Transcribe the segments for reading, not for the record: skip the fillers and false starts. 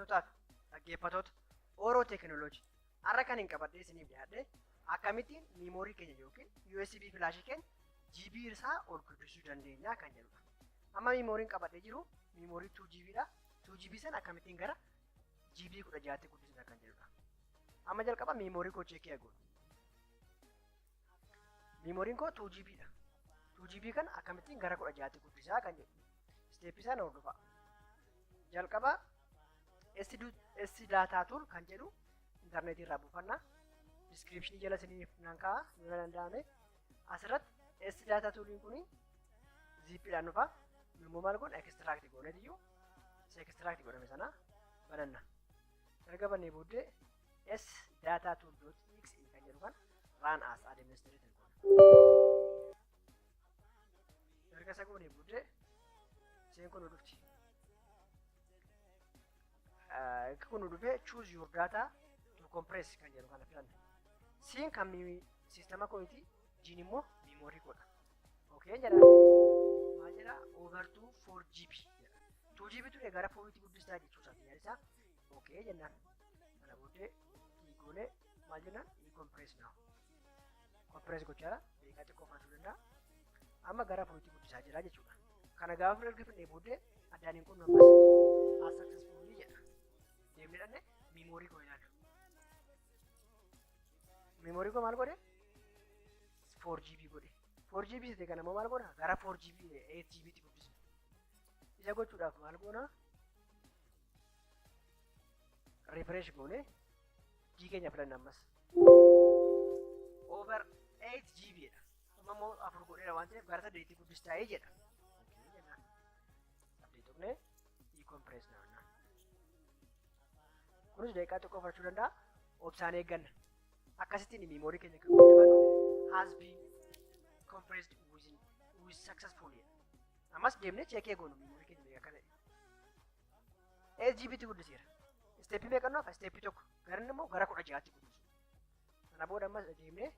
daawwattootaaf dhaggeeffattoota Oromoo Teekinooloojii har'a kan hin qabadhee isiniif dhiyaadhe akkamittiin miimoorii keenya yookiin USB filaashii keenya GB isaa ol guddisuu dandeenya kan jedhudha. Amma miimooriin qabadhee jiru miimoorii 2GB dha. 2GB sana akkamittiin gara GB 16tti guddisna kan jedhudha. Amma jalqaba miimoorii koo cheekii goona. Miimooriin koo 2GB dha. 2GB kana akkamittiin gara 16tti guddisaa kan jedhu. Steepii sana hordofaa. Jalqaba SD data tool kan jedhu internetii irraa buufannaa. Description jala isiniif nan kaa'a yoo danda'ame. Asirratti SD data tooliin kuni zippiidhaan dhufa. Immoo maal goona extract goonee iyyuu isa extract godhame sana bananna. Erga bannee booddee s data tool.exe kan jedhu kan run as administrator goona. Erga isa goonee booddee isheen kun dhufti. Kun dhufee choose your data to compress kan jedhu kana filanna. Siin kan sistema kooti jiin immoo memory godha. Okay jedha. Maal jedha over to 4GB jedha. 2GB ture gara 4tti guddistaa jechuudha yaadisa. Okay jennaan. Kana booddee goone maal jennaan compress now. Compress gochaa beekaa xiqqoo fudhachuu danda'a. Amma gara 4tti guddisaa jira jechuudha. Kana gaafa erga fidnee booddee addaaniin kun ammas as successfully jedha. Deemnee dhanne memory koo ilaalu. Memory koo maal godhe? 4GB godhe. 4GB ta'e kana maal godha? Gara 4GB 8GB tti guddisu. Isa gochuudhaaf maal goona? Refresh goone G keenya filanna ammas. Over 8GB dha. Amma immoo 4 godheera waan ta'eef gara 8tti guddistaa'ee jedha. Okay jennaan. 8 tuqnee decompress naannaa. Kunis daqiiqaa tokko fudhachuu danda'a. Obsaan eegganna. Akkasittiin memory keenya kan guddifannu has been compressed with successfully. Ammas deemnee cheekee goonu memory keenya meeqa kana. 8GB tti guddiseera. Step meeqa nuuf step tokko. Garin immoo gara 16tti guddisu. Kana booda ammas deemnee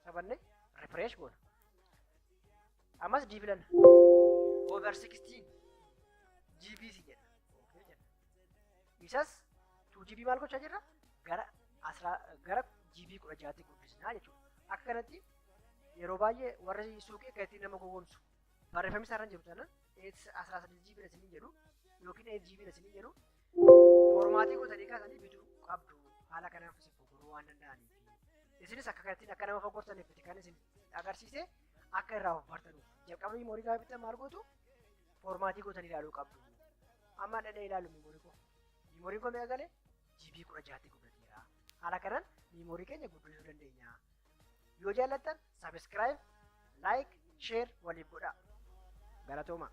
sabanne refresh goona. Ammas D filanna. Over 16GB jedha. Okay jedha. Isas 2GB maal gochaa jirra? Gara GB 16tti guddisnaa jechuudha. Akka kanatti yeroo baay'ee warri suuqii keessatti nama gowwoomsu barreeffamni isaa irra jiru taanaan 13GB isin jedhu yookiin 8GB isin jedhu foormaatii gootanii kaasanii bituu qabdu haala kanaan isin gurguruu waan danda'aniif. Isinis akka kanatti akka nama faggortaniif kan isin agarsiise akka irraa of bartanu. Jalqaba memory gaafa bitan maal gootu foormaatii gootanii ilaaluu qabdu. Amma dhadhee ilaalu memory koo. Memory koo meeqa galee GB 16tti guddateera. Haala kanaan memory keenya guddisuu dandeenya. Yoo jaallattan subscribe, like, share waliif godhaa. Galatooma.